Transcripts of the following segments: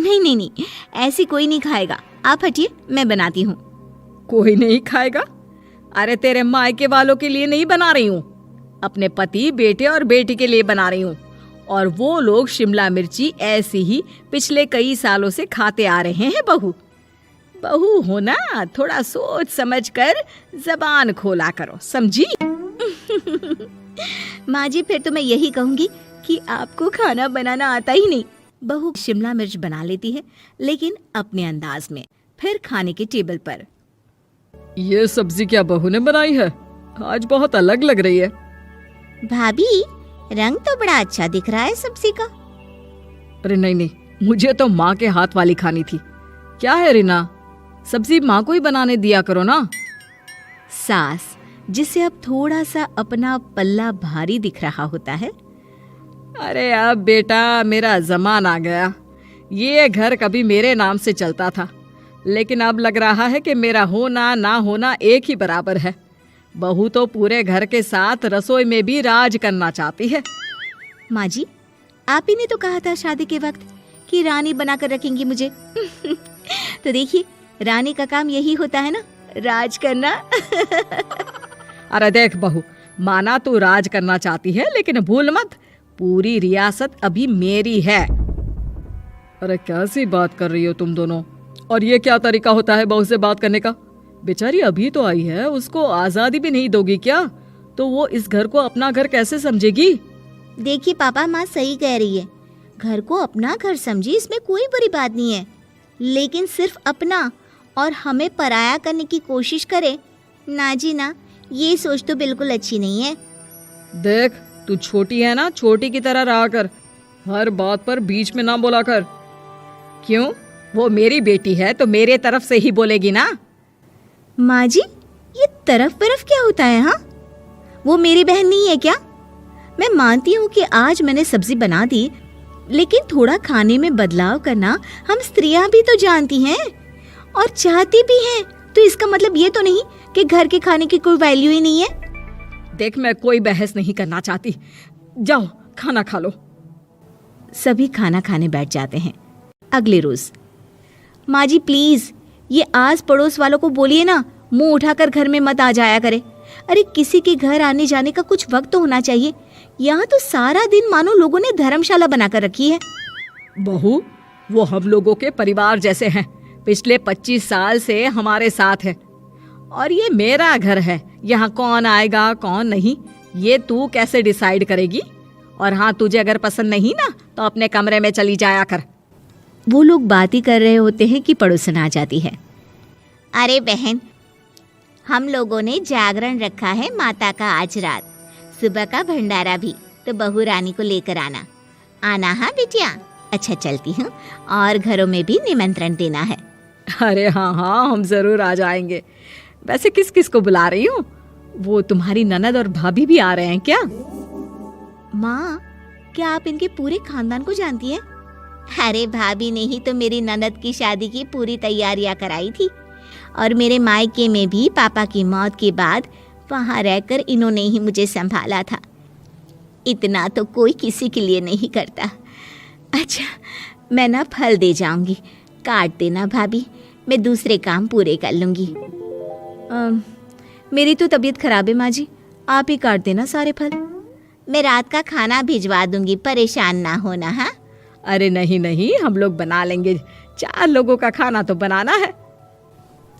नहीं नहीं नहीं, ऐसी कोई नहीं खाएगा, आप हटिए, मैं बनाती हूँ। कोई नहीं खाएगा? अरे तेरे मायके वालों के लिए नहीं बना रही हूँ, अपने पति, बेटे और बेटी के लिए बना रही हूँ। और वो लोग शिमला मिर्ची ऐसी ही पिछले कई सालों से खाते आ रहे हैं। बहू बहू हो ना, थोड़ा सोच समझ कर जबान खोला करो, समझी? माँ जी, फिर तो मैं यही कहूँगी कि आपको खाना बनाना आता ही नहीं। बहू शिमला मिर्च बना लेती है, लेकिन अपने अंदाज में। फिर खाने के टेबल पर, ये सब्जी क्या बहू ने बनाई है? आज बहुत अलग लग रही है। भाभी, रंग तो बड़ा अच्छा दिख रहा है सब्जी का। अरे नहीं नहीं, मुझे तो माँ के हाथ वाली खानी थी। क्या है रीना, सब्जी माँ को ही बनाने दिया करो ना। सास, जिसे अब थोड़ा सा अपना पल्ला भारी दिख रहा होता है। अरे अब बेटा मेरा जमाना आ गया। ये घर कभी मेरे नाम से चलता था, लेकिन अब लग रहा है कि मेरा होना ना होना एक ही बराबर है। बहू तो पूरे घर के साथ रसोई में भी राज करना चाहती है। माँ जी, आप ही ने तो कहा था शादी के वक्त कि रानी बनाकर रखेंगी मुझे। तो देखिए, रानी का काम यही होता है ना, राज करना। अरे देख बहू, माना तू राज करना चाहती है, लेकिन भूल मत, पूरी रियासत अभी मेरी है। अरे कैसी बात कर रही हो तुम दोनों? और ये क्या तरीका होता है बहू से बात करने का? बेचारी अभी तो आई है, उसको आजादी भी नहीं दोगी क्या? तो वो इस घर को अपना घर कैसे समझेगी? देखिए पापा, माँ सही कह रही है। घर को अपना घर समझी, इसमें कोई बुरी बात नहीं है, लेकिन सिर्फ अपना और हमें पराया करने की कोशिश करे ना जी ना, ये सोच तो बिल्कुल अच्छी नहीं है। देख, तू छोटी है ना, छोटी की तरह रहा कर, हर बात पर बीच में ना बोला कर। क्यों? वो मेरी बेटी है तो मेरे तरफ से ही बोलेगी ना। माँ जी, ये तरफ क्या होता है? हाँ, वो मेरी बहन नहीं है क्या? मैं मानती हूँ कि आज मैंने सब्जी बना दी, लेकिन थोड़ा खाने में बदलाव करना हम स्त्रियां भी तो जानती हैं और चाहती भी हैं। तो इसका मतलब ये तो नहीं कि घर के खाने की कोई वैल्यू ही नहीं है। देख, मैं कोई बहस नहीं करना चाहती, जाओ खाना खा लो। सभी खाना खाने बैठ जाते हैं। अगले रोज, माँ जी प्लीज, ये आस पड़ोस वालों को बोलिए ना, मुंह उठाकर घर में मत आ जाया करे। अरे किसी के घर आने जाने का कुछ वक्त तो होना चाहिए। यहाँ तो सारा दिन मानो लोगों ने धर्मशाला बनाकर रखी है। बहू, वो हम लोगों के परिवार जैसे हैं, पिछले 25 साल से हमारे साथ है। और ये मेरा घर है, यहाँ कौन आएगा कौन नहीं, ये तू कैसे डिसाइड करेगी? और हाँ, तुझे अगर पसंद नहीं ना तो अपने कमरे में चली जाया कर। वो लोग बात ही कर रहे होते हैं कि पड़ोसन आ जाती है। अरे बहन, हम लोगों ने जागरण रखा है माता का आज रात, सुबह का भंडारा भी, तो बहू रानी को लेकर आना हाँ बिटिया। अच्छा चलती हूँ, और घरों में भी निमंत्रण देना है। अरे हाँ हाँ, हम जरूर आ जाएंगे। वैसे किस किस को बुला रही हूँ? वो तुम्हारी ननद और भाभी भी आ रहे हैं क्या? माँ, क्या आप इनके पूरे खानदान को जानती हैं? अरे भाभी ने ही तो मेरी ननद की शादी की पूरी तैयारियां कराई थी, और मेरे मायके में भी पापा की मौत के बाद वहाँ रहकर इन्होंने ही मुझे संभाला था। इतना तो कोई किसी के लिए नहीं करता। अच्छा, मैं ना फल दे जाऊंगी, काट देना भाभी, मैं दूसरे काम पूरे कर लूंगी। मेरी तो तबीयत खराब है माँ जी, आप ही काट देना सारे फल। मैं रात का खाना भिजवा दूंगी, परेशान ना होना। हाँ? अरे नहीं नहीं, हम लोग बना लेंगे, 4 लोगों का खाना तो बनाना है।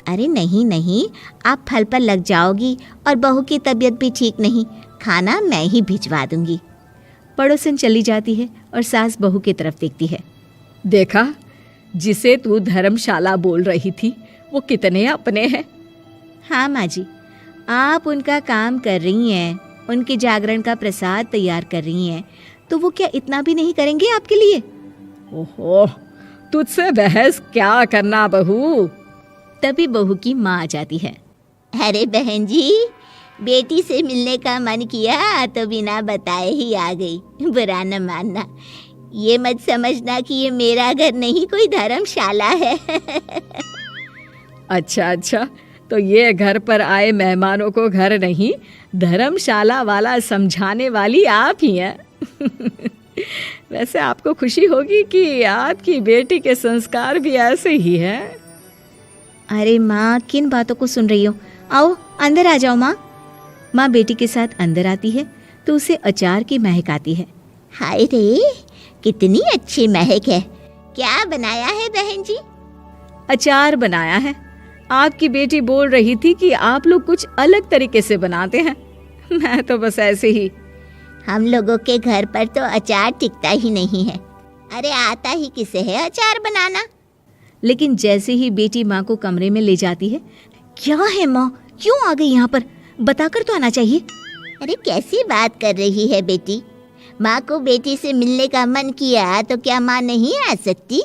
अरे नहीं नहीं, आप फल पर लग जाओगी, और बहू की तबीयत भी ठीक नहीं, खाना मैं ही भिजवा दूंगी। पड़ोसन चली जाती है और सास बहू की तरफ देखती है। देखा, जिसे तू धर्मशाला बोल रही थी वो कितने अपने हैं। हाँ माँ जी, आप उनका काम कर रही हैं, उनके जागरण का प्रसाद तैयार कर रही हैं, तो वो क्या इतना भी नहीं करेंगे आपके लिए? ओहो, तुझसे बहस क्या करना बहू। तभी बहू की माँ आ जाती है। अरे बहन जी, बेटी से मिलने का मन किया तो बिना बताए ही आ गई, बुरा न मानना। ये मत समझना कि ये मेरा घर नहीं, कोई धर्मशाला है। अच्छा अच्छा, तो ये घर पर आए मेहमानों को घर नहीं, धर्मशाला वाला समझाने वाली आप ही हैं। वैसे आपको खुशी होगी कि आपकी बेटी के संस्कार भी ऐसे ही हैं। अरे माँ, किन बातों को सुन रही हो? आओ अंदर आ जाओ माँ। माँ बेटी के साथ अंदर आती है तो उसे अचार की महक आती है। हाय रे, कितनी अच्छी महक है। क्या बनाया है बहन जी? अचार बनाया है। आपकी बेटी बोल रही थी कि आप लोग कुछ अलग तरीके से बनाते हैं। मैं तो बस ऐसे ही। हम लोगों के घर पर तो अचार टिकता ही नहीं है। अरे आता ही किसे है अचार बनाना? लेकिन जैसे ही बेटी माँ को कमरे में ले जाती है, क्या है माँ, क्यों आ गई यहाँ पर? बताकर तो आना चाहिए। अरे कैसी बात कर रही है बेटी? माँ को बेटी से मिलने का मन किया तो क्या माँ नहीं आ सकती?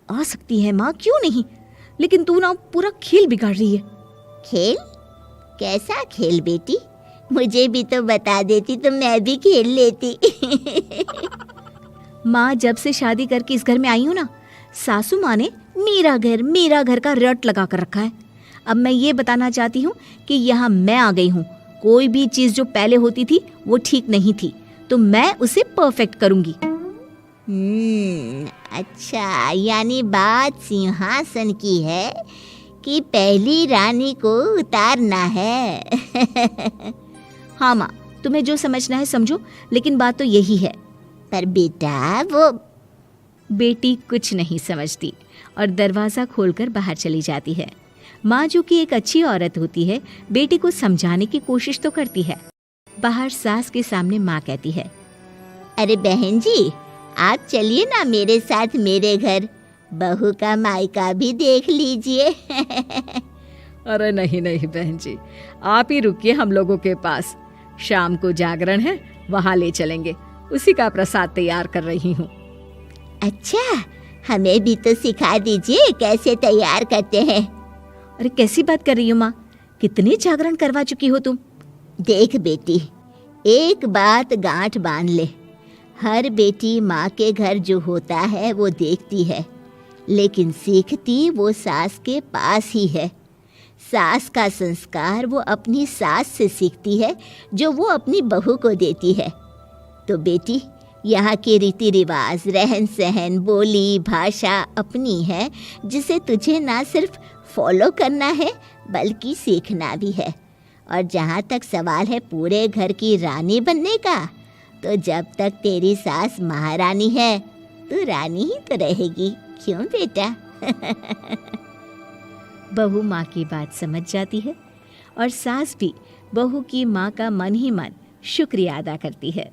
आ सकती है माँ, क्यों नहीं, लेकिन तू ना पूरा खेल बिगाड़ रही है। खेल? कैसा खेल बेटी? मुझे भी तो बता देती तो मैं भी खेल लेती। माँ, जब से शादी करके इस घर में आई हूँ ना, सासू माँ ने मेरा घर का रट लगा कर रखा है। अब मैं ये बताना चाहती हूँ कि यहाँ मैं आ गई हूँ। कोई भी चीज़ जो पहले होती थी वो ठीक नहीं थी, तो मैं उसे परफेक्ट करूँगी। अच्छा, यानी बात सिंहासन की है कि पहली रानी को उतारना है। हाँ माँ, तुम्हें जो समझना है समझो, लेकिन बात तो यही है। पर बेटा वो... बेटी कुछ नहीं समझती और दरवाज़ा खोलकर बाहर चली जाती है। माँ, जो कि एक अच्छी औरत होती है, बेटी को समझाने की कोशिश तो करती है। बाहर सास के सामने माँ कहती है, अरे बहन जी, आप चलिए ना मेरे साथ मेरे घर, बहू का मायका भी देख लीजिए। अरे नहीं नहीं बहन जी, आप ही रुकिए हम लोगों के पास। शाम को जागरण है, वहाँ ले चलेंगे। उसी का प्रसाद तैयार कर रही हूँ। अच्छा, हमें भी तो सिखा दीजिए कैसे तैयार करते हैं। अरे कैसी बात कर रही हो माँ, कितने जागरण करवा चुकी हो तुम। देख बेटी, एक बात गांठ बांध ले, हर बेटी माँ के घर जो होता है वो देखती है, लेकिन सीखती वो सास के पास ही है। सास का संस्कार वो अपनी सास से सीखती है, जो वो अपनी बहू को देती है। तो बेटी, यहाँ के रीति रिवाज, रहन सहन, बोली भाषा अपनी है, जिसे तुझे ना सिर्फ फॉलो करना है बल्कि सीखना भी है। और जहाँ तक सवाल है पूरे घर की रानी बनने का, तो जब तक तेरी सास महारानी है, तू रानी ही तो रहेगी। क्यों बेटा? बहू माँ की बात समझ जाती है और सास भी बहू की माँ का मन ही मन शुक्रिया अदा करती है।